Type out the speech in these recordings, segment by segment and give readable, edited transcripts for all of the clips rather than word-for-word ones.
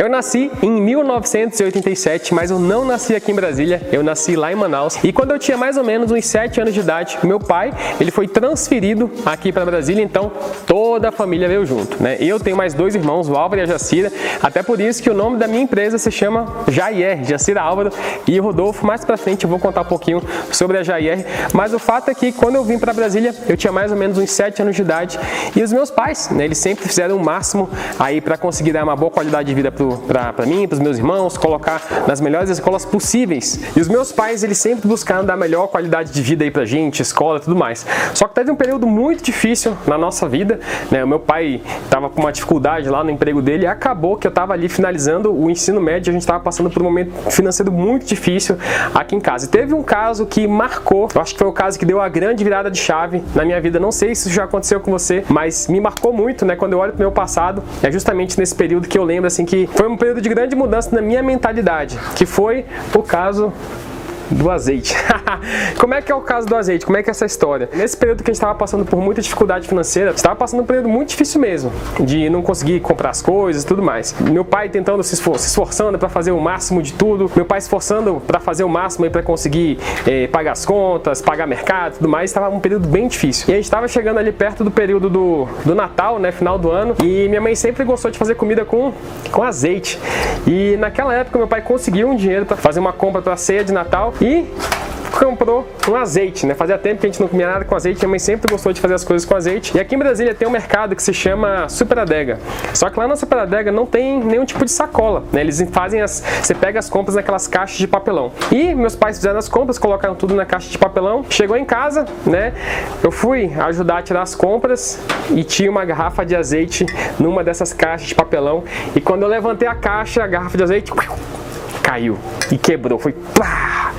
Eu nasci em 1987, mas eu não nasci aqui em Brasília, eu nasci lá em Manaus. E quando eu tinha mais ou menos uns 7 anos de idade, meu pai, ele foi transferido aqui para Brasília, então toda a família veio junto, né? Eu tenho mais 2 irmãos, o Álvaro e a Jacira, até por isso que o nome da minha empresa se chama Jaier, Jacira Álvaro e Rodolfo. Mais pra frente eu vou contar um pouquinho sobre a Jaier, mas o fato é que quando eu vim para Brasília, eu tinha mais ou menos uns 7 anos de idade e os meus pais, né, eles sempre fizeram o máximo aí para conseguir dar uma boa qualidade de vida para mim, para os meus irmãos, colocar nas melhores escolas possíveis. E os meus pais, eles sempre buscaram dar a melhor qualidade de vida aí pra gente, escola e tudo mais. Só que teve um período muito difícil na nossa vida, né? O meu pai estava com uma dificuldade lá no emprego dele e acabou que eu estava ali finalizando o ensino médio, a gente estava passando por um momento financeiro muito difícil aqui em casa. E teve um caso que marcou, eu acho que foi o caso que deu a grande virada de chave na minha vida. Não sei se isso já aconteceu com você, mas me marcou muito, né? Quando eu olho pro meu passado, é justamente nesse período que eu lembro assim que foi um período de grande mudança na minha mentalidade, que foi o caso do azeite. Como é que é o caso do azeite? Como é que é essa história? Nesse período que a gente estava passando por muita dificuldade financeira, estava passando um período muito difícil mesmo, de não conseguir comprar as coisas e tudo mais. Meu pai tentando se esforçando para fazer o máximo de tudo, meu pai se esforçando para fazer o máximo para conseguir pagar as contas, pagar mercado e tudo mais. Estava um período bem difícil. E a gente estava chegando ali perto do período do Natal, né, final do ano, e minha mãe sempre gostou de fazer comida com azeite. E naquela época meu pai conseguiu um dinheiro para fazer uma compra para a ceia de Natal e comprou um azeite, né? Fazia tempo que a gente não comia nada com azeite, minha mãe sempre gostou de fazer as coisas com azeite. E aqui em Brasília tem um mercado que se chama Super Adega. Só que lá na Super Adega não tem nenhum tipo de sacola, né? Eles fazem você pega as compras naquelas caixas de papelão. E meus pais fizeram as compras, colocaram tudo na caixa de papelão. Chegou em casa, né? Eu fui ajudar a tirar as compras e tinha uma garrafa de azeite numa dessas caixas de papelão. E quando eu levantei a caixa, a garrafa de azeite caiu e quebrou, foi plá!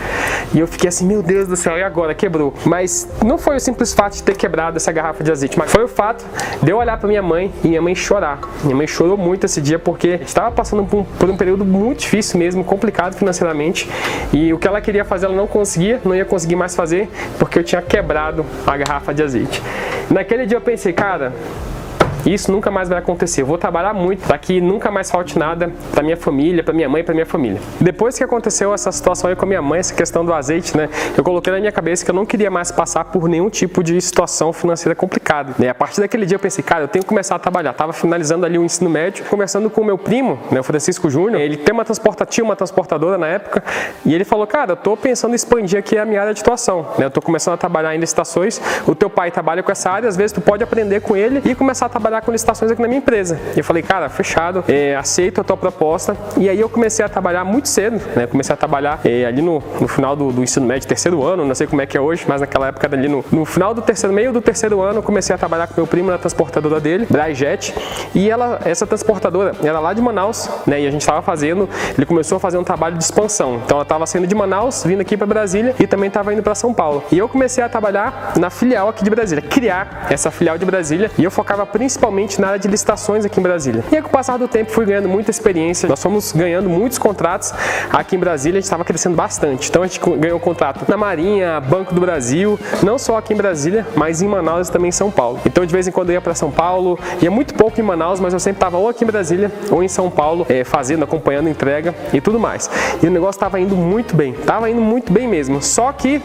E eu fiquei assim, meu Deus do céu, e agora? Quebrou. Mas não foi o simples fato de ter quebrado essa garrafa de azeite, mas foi o fato de eu olhar para minha mãe e minha mãe chorar. Minha mãe chorou muito esse dia porque estava passando por um período muito difícil mesmo, complicado financeiramente. E o que ela queria fazer, ela não conseguia, não ia conseguir mais fazer porque eu tinha quebrado a garrafa de azeite. Naquele dia eu pensei, cara, isso nunca mais vai acontecer. Eu vou trabalhar muito para que nunca mais falte nada para minha família, para minha mãe, para minha família. Depois que aconteceu essa situação aí com a minha mãe, essa questão do azeite, né, eu coloquei na minha cabeça que eu não queria mais passar por nenhum tipo de situação financeira complicada. A partir daquele dia eu pensei, cara, eu tenho que começar a trabalhar. Tava finalizando ali o ensino médio, conversando com o meu primo, né, o Francisco Júnior. Ele tem uma transportadora na época, e ele falou, cara, eu tô pensando em expandir aqui a minha área de atuação, né, eu tô começando a trabalhar em licitações. O teu pai trabalha com essa área, às vezes tu pode aprender com ele e começar a trabalhar com licitações aqui na minha empresa. E eu falei, cara, fechado, aceito a tua proposta. E aí eu comecei a trabalhar muito cedo, né? Comecei a trabalhar ali no final do ensino médio, terceiro ano, não sei como é que é hoje, mas naquela época ali no final do meio do terceiro ano, eu comecei a trabalhar com meu primo na transportadora dele, Braijet. E essa transportadora era lá de Manaus, né? E a gente estava ele começou a fazer um trabalho de expansão. Então ela estava saindo de Manaus, vindo aqui para Brasília e também estava indo para São Paulo. E eu comecei a trabalhar na filial aqui de Brasília, criar essa filial de Brasília, e eu focava principalmente na área de licitações aqui em Brasília. E aí, com o passar do tempo, fui ganhando muita experiência. Nós fomos ganhando muitos contratos aqui em Brasília, a gente estava crescendo bastante. Então a gente ganhou contrato na Marinha, Banco do Brasil, não só aqui em Brasília, mas em Manaus e também em São Paulo. Então de vez em quando eu ia para São Paulo, ia muito pouco em Manaus, mas eu sempre estava ou aqui em Brasília ou em São Paulo, acompanhando entrega e tudo mais. E o negócio estava indo muito bem mesmo. Só que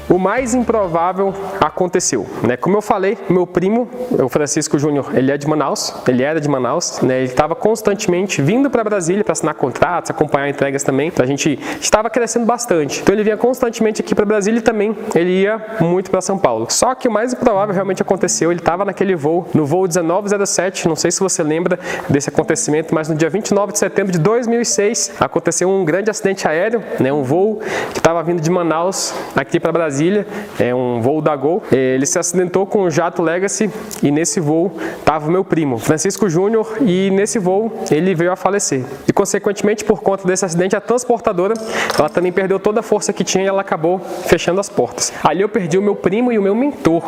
o mais improvável aconteceu, né? Como eu falei, meu primo, o Francisco Júnior, ele era de Manaus, né? Ele estava constantemente vindo para Brasília para assinar contratos, acompanhar entregas também. A gente estava crescendo bastante. Então ele vinha constantemente aqui para Brasília e também ele ia muito para São Paulo. Só que o mais improvável realmente aconteceu. Ele estava naquele voo, no voo 1907, não sei se você lembra desse acontecimento, mas no dia 29 de setembro de 2006 aconteceu um grande acidente aéreo, né? Um voo que estava vindo de Manaus aqui para Brasília. Um voo da Gol. Ele se acidentou com o jato Legacy e nesse voo estava o meu primo, Francisco Júnior, e nesse voo ele veio a falecer. E consequentemente, por conta desse acidente, a transportadora, ela também perdeu toda a força que tinha e ela acabou fechando as portas. Ali eu perdi o meu primo e o meu mentor,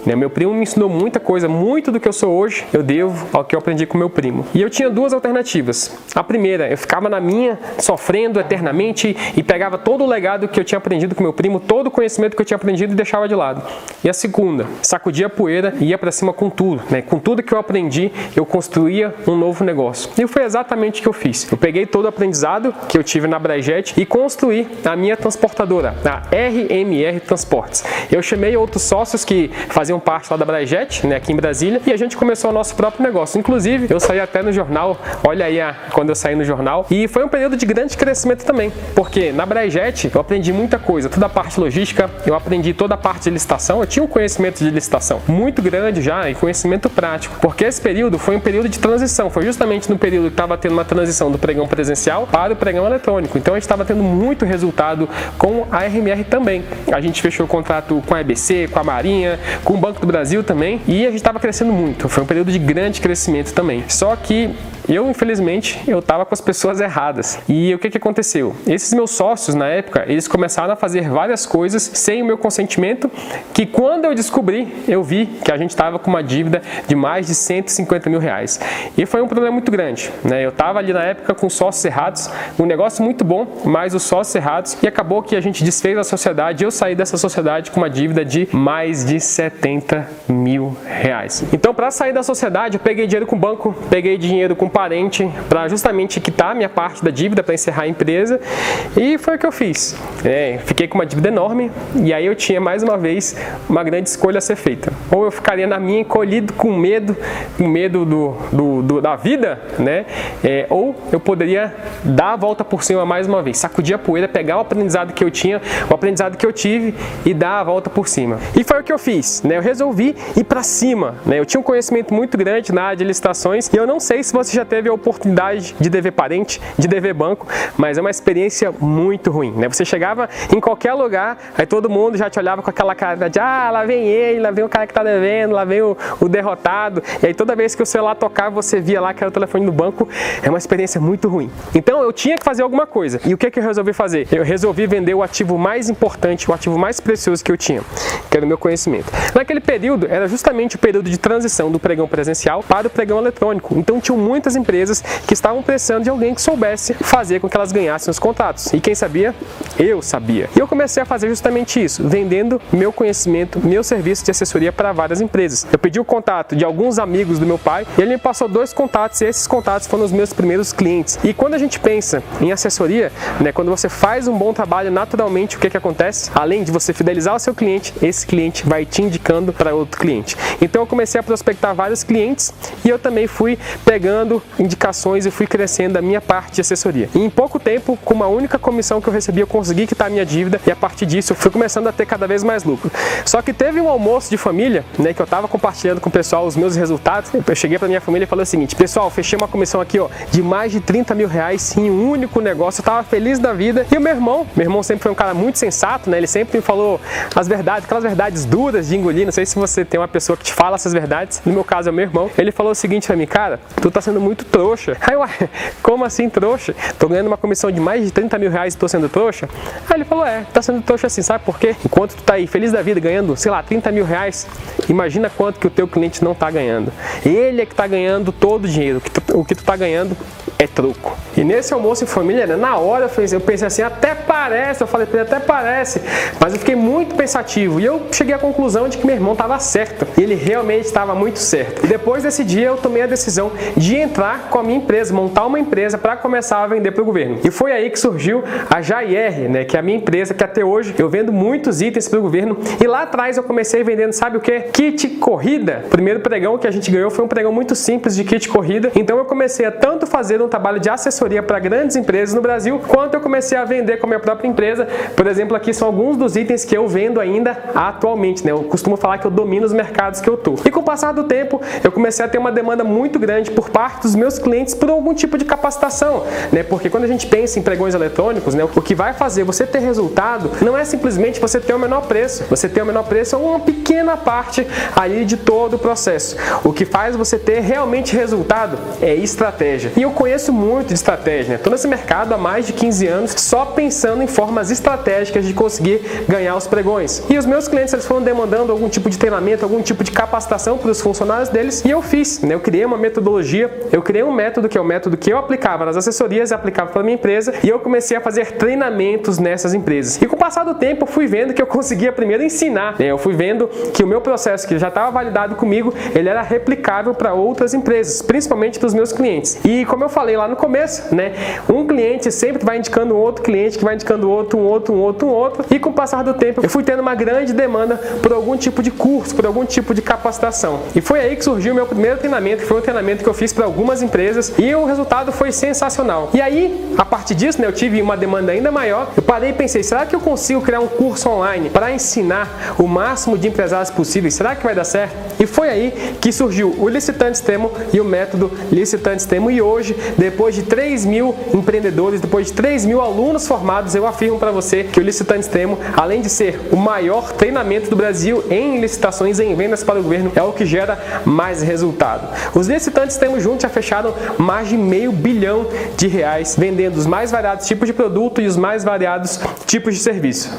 né? Meu primo me ensinou muita coisa, muito do que eu sou hoje eu devo ao que eu aprendi com meu primo. E eu tinha 2 alternativas. A primeira, eu ficava na minha, sofrendo eternamente e pegava todo o legado que eu tinha aprendido com meu primo, todo o conhecimento que eu tinha aprendido e deixava de lado. E a segunda, sacudia a poeira e ia para cima com tudo, né? Com tudo que eu aprendi, eu construía um novo negócio. E foi exatamente o que eu fiz. Eu peguei todo o aprendizado que eu tive na Brajet e construí a minha transportadora, a RMR Transportes. Eu chamei outros sócios que faziam parte lá da Brajet, né, aqui em Brasília, e a gente começou o nosso próprio negócio. Inclusive, eu saí até no jornal, olha aí quando eu saí no jornal, e foi um período de grande crescimento também, porque na Brajet eu aprendi muita coisa, toda a parte logística, eu aprendi toda a parte de licitação, eu tinha um conhecimento de licitação muito grande já e conhecimento prático, porque esse período foi um período de transição, foi justamente no período que estava tendo uma transição do pregão presencial para o pregão eletrônico, então a gente estava tendo muito resultado com a RMR também. A gente fechou o contrato com a EBC, com a Marinha, com o Banco do Brasil também, e a gente estava crescendo muito, foi um período de grande crescimento também. Só que infelizmente, eu estava com as pessoas erradas. E o que aconteceu? Esses meus sócios, na época, eles começaram a fazer várias coisas sem o meu consentimento, que quando eu descobri, eu vi que a gente estava com uma dívida de mais de 150 mil reais. E foi um problema muito grande, né? Eu estava ali na época com sócios errados, um negócio muito bom, mas os sócios errados, e acabou que a gente desfez a sociedade, eu saí dessa sociedade com uma dívida de mais de 70 mil reais. Então, para sair da sociedade, eu peguei dinheiro com o banco, peguei dinheiro com parente para justamente quitar minha parte da dívida para encerrar a empresa, e foi o que eu fiz. Fiquei com uma dívida enorme e aí eu tinha mais uma vez uma grande escolha a ser feita. Ou eu ficaria na minha encolhido com medo da vida, né? Ou eu poderia dar a volta por cima mais uma vez, sacudir a poeira, pegar o aprendizado que eu tinha, o aprendizado que eu tive e dar a volta por cima. E foi o que eu fiz, né? Eu resolvi ir para cima, né? Eu tinha um conhecimento muito grande na área de licitações e eu não sei se você já teve a oportunidade de dever parente, de dever banco, mas é uma experiência muito ruim, né? Você chegava em qualquer lugar, aí todo mundo já te olhava com aquela cara de lá vem ele, lá vem o cara que tá devendo, lá vem o derrotado, e aí toda vez que o celular tocava, você via lá que era o telefone do banco. É uma experiência muito ruim. Então eu tinha que fazer alguma coisa. E o que eu resolvi fazer? Eu resolvi vender o ativo mais importante, o ativo mais precioso que eu tinha, que era o meu conhecimento. Naquele período, era justamente o período de transição do pregão presencial para o pregão eletrônico. Então tinham muitas empresas que estavam precisando de alguém que soubesse fazer com que elas ganhassem os contratos. E quem sabia? Eu sabia. E eu comecei a fazer justamente isso, vendendo meu conhecimento, meu serviço de assessoria para várias empresas. Eu pedi o contato de alguns amigos do meu pai e ele me passou 2 contatos, e esses contatos foram os meus primeiros clientes. E quando a gente pensa em assessoria, né, quando você faz um bom trabalho, naturalmente o que acontece? Além de você fidelizar o seu cliente, esse cliente vai te indicando para outro cliente. Então eu comecei a prospectar vários clientes e eu também fui pegando indicações e fui crescendo a minha parte de assessoria. E em pouco tempo, com uma única comissão que eu recebia, eu consegui quitar a minha dívida e a partir disso eu fui começando a ter cada vez mais lucro. Só que teve um almoço de família, né, que eu estava compartilhando com o pessoal os meus resultados. Eu cheguei para minha família e falei o seguinte: pessoal, fechei uma comissão aqui, de mais de 30 mil reais em um único negócio. Eu estava feliz da vida. E o meu irmão sempre foi um cara muito sensato, né? Ele sempre me falou as verdades, aquelas verdades duras de engolir. Não sei se você tem uma pessoa que te fala essas verdades. No meu caso é o meu irmão. Ele falou o seguinte pra mim: cara, tu tá sendo muito trouxa. Aí eu, como assim trouxa? Tô ganhando uma comissão de mais de 30 mil reais e tô sendo trouxa? Aí ele falou: tá sendo trouxa assim, sabe por quê? Enquanto tu tá aí feliz da vida ganhando, sei lá, 30 mil reais, imagina quanto que o teu cliente não tá ganhando. Ele é que tá ganhando todo o dinheiro. O que tu tá ganhando é troco. E nesse almoço em família, né, na hora eu pensei assim, até parece, eu falei pra ele, até parece, mas eu fiquei muito pensativo e eu cheguei à conclusão de que meu irmão estava certo, e ele realmente estava muito certo. E depois desse dia eu tomei a decisão de entrar com a minha empresa, montar uma empresa para começar a vender para o governo. E foi aí que surgiu a Jair, né, que é a minha empresa, que até hoje eu vendo muitos itens para o governo, e lá atrás eu comecei vendendo, sabe o que? Kit corrida. O primeiro pregão que a gente ganhou foi um pregão muito simples de kit corrida, então eu comecei a tanto fazer um trabalho de assessoria para grandes empresas no Brasil, quanto eu comecei a vender com a minha própria empresa. Por exemplo, aqui são alguns dos itens que eu vendo ainda atualmente, né? Eu costumo falar que eu domino os mercados que eu tô. E com o passar do tempo, eu comecei a ter uma demanda muito grande por parte dos meus clientes por algum tipo de capacitação, né? Porque quando a gente pensa em pregões eletrônicos, né, o que vai fazer você ter resultado não é simplesmente você ter o menor preço. Você ter o menor preço é uma pequena parte ali de todo o processo. O que faz você ter realmente resultado é estratégia. E eu conheço muito de estratégia, né? Tô nesse mercado há mais de 15 anos só pensando em formas estratégicas de conseguir ganhar os pregões. E os meus clientes, eles foram demandando algum tipo de treinamento, algum tipo de capacitação para os funcionários deles, e eu fiz, né? Eu criei uma metodologia, eu criei um método que é o método que eu aplicava nas assessorias e aplicava para minha empresa, e eu comecei a fazer treinamentos nessas empresas. E com o passar do tempo, eu fui vendo que eu conseguia primeiro ensinar, né? Eu fui vendo que o meu processo, que já estava validado comigo, ele era replicável para outras empresas, principalmente para os meus clientes. E como eu falei lá no começo, né? Um cliente sempre vai indicando outro cliente, que vai indicando outro, um outro. E com o passar do tempo, eu fui tendo uma grande demanda por algum tipo de curso, por algum tipo de capacitação. E foi aí que surgiu o meu primeiro treinamento, que foi um treinamento que eu fiz para algumas empresas, e o resultado foi sensacional. E aí, a partir disso, né, eu tive uma demanda ainda maior. Eu parei e pensei, será que eu consigo criar um curso online para ensinar o máximo de empresários possíveis? Será que vai dar certo? E foi aí que surgiu o Licitante Extremo e o método Licitante Extremo. E hoje, depois de 3.000 empreendedores, depois de 3.000 alunos formados, eu afirmo para você que o Licitante Extremo, além de ser o maior treinamento do Brasil em licitações e em vendas para o governo, é o que gera mais resultado. Os Licitantes Extremos juntos já fecharam mais de R$500 bilhão vendendo os mais variados tipos de produto e os mais variados tipos de serviço.